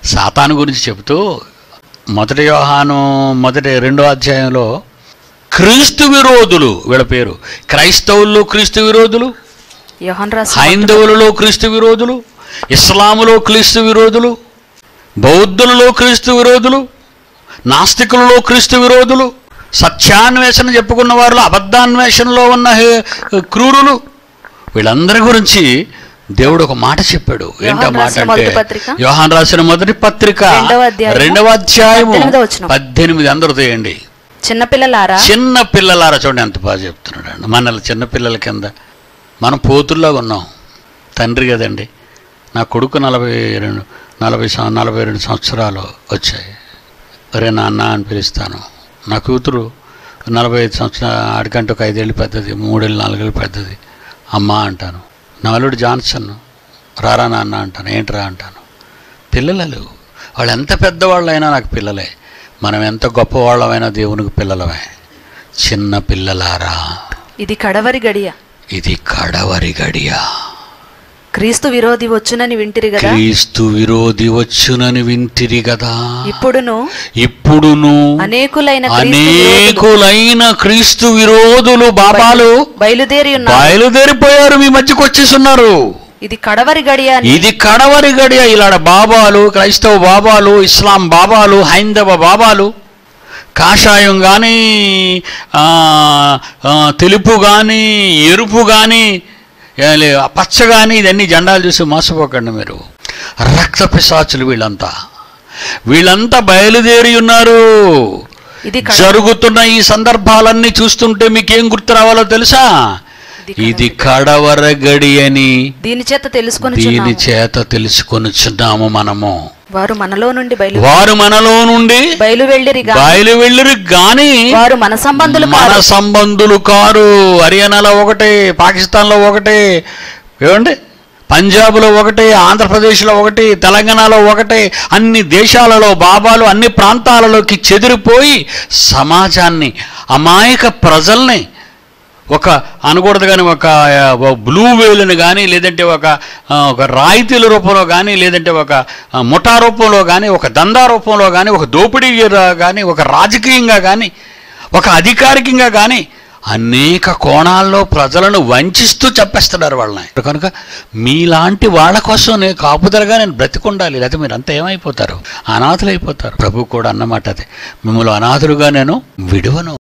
సాతాను గురించి చెబుతూ మొదటి యోహాను రెండో అధ్యాయంలో క్రీస్తు విరోధులు, వీళ్ళ పేరు క్రైస్తవుల్లో క్రీస్తు విరోధులు, హైందవులలో క్రీస్తు విరోధులు, ఇస్లాములో క్రీస్తు విరోధులు, బౌద్ధులలో క్రీస్తు విరోధులు, నాస్తికులలో క్రీస్తు విరోధులు, సత్యాన్వేషణ చెప్పుకున్న వారిలో అబద్ధాన్వేషణలో ఉన్న క్రూరులు, వీళ్ళందరి గురించి దేవుడు ఒక మాట చెప్పాడు. ఏంటో మాట అంటే యోహాను రాసిన మొదటి పత్రిక 2వ అధ్యాయము 18. అందరూ తీయండి. చిన్నపిల్లలారా చూడండి ఎంత బాగా చెప్తున్నాడు. మన చిన్నపిల్లల కింద మనం పోతుల్లాగా ఉన్నాం. తండ్రి కదండి. నా కొడుకు 42 సంవత్సరాలు వచ్చాయి. ఒరే నాన్న అని పిలుస్తాను. నా కూతురు 45 సంవత్సరాలు, ఆడికంటే ఒక 5 ఏళ్ళు పెద్దది, 3 ఏళ్ళు 4 ఏళ్ళు పెద్దది. అమ్మ అంటాను. నా అల్లుడు జాన్సన్ రారా నాన్న అంటాను. ఏంట్రా అంటాను. పిల్లలు వాళ్ళు ఎంత పెద్దవాళ్ళైనా నాకు పిల్లలే. మనం ఎంత గొప్పవాళ్ళమైనా దేవునికి పిల్లలమే. చిన్న పిల్లలారా, ఇది కడవరి గడియ. క్రీస్తు విరోధి వచ్చునని వింటిరి గదా. ఇప్పుడును అనేకులైన క్రీస్తు విరోధులు బాబాలు బయలుదేరిపోయారు, మీ మధ్యకు వచ్చేస్తున్నారు. ఇది కడవరి గడియ. ఇలా బాబాలు, క్రైస్తవ బాబాలు, ఇస్లాం బాబాలు, హైందవ బాబాలు, కాషాయం కానీ, తెలుపు కానీ, ఎరుపు కానీ, పచ్చ కానీ, ఇదన్నీ జెండాలు చూసి మోసపోకండి మీరు. రక్త పిశాచులు వీళ్ళంతా బయలుదేరి ఉన్నారు. జరుగుతున్న ఈ సందర్భాలన్నీ చూస్తుంటే మీకేం గుర్తు రావాలో తెలుసా? ఇది కడవర గడి అని దీని చేత తెలుసుకొనుచున్నాము మనము. వారు మనలో నుండి బయలువెళ్ళిరి గాని వారు మన సంబంధులు కారు. హర్యానాలో ఒకటే, పాకిస్తాన్లో ఒకటే, ఏమండి పంజాబ్లో ఒకటే, ఆంధ్రప్రదేశ్లో ఒకటి, తెలంగాణలో ఒకటే, అన్ని దేశాలలో బాబాలు అన్ని ప్రాంతాలలోకి చెదిరిపోయి సమాజాన్ని, అమాయక ప్రజల్ని ఒక అనకూడదు కానీ ఒక బ్లూ వేలుని కానీ, లేదంటే ఒక రాయితీల రూపంలో కానీ, లేదంటే ఒక ముఠా రూపంలో కానీ, ఒక దందా రూపంలో కానీ, ఒక దోపిడీ కానీ, ఒక రాజకీయంగా కానీ, ఒక అధికారికంగా కానీ అనేక కోణాల్లో ప్రజలను వంచిస్తూ చెప్పేస్తున్నారు వాళ్ళని. కనుక మీలాంటి వాళ్ళ కోసం నేను కాపుదలగా నేను బ్రతికుండాలి, లేకపోతే మీరు అంతా ఏమైపోతారు? అనాథులు అయిపోతారు. ప్రభు కూడా అన్నమాట అదే, మిమ్మల్ని అనాథులుగా నేను విడువను.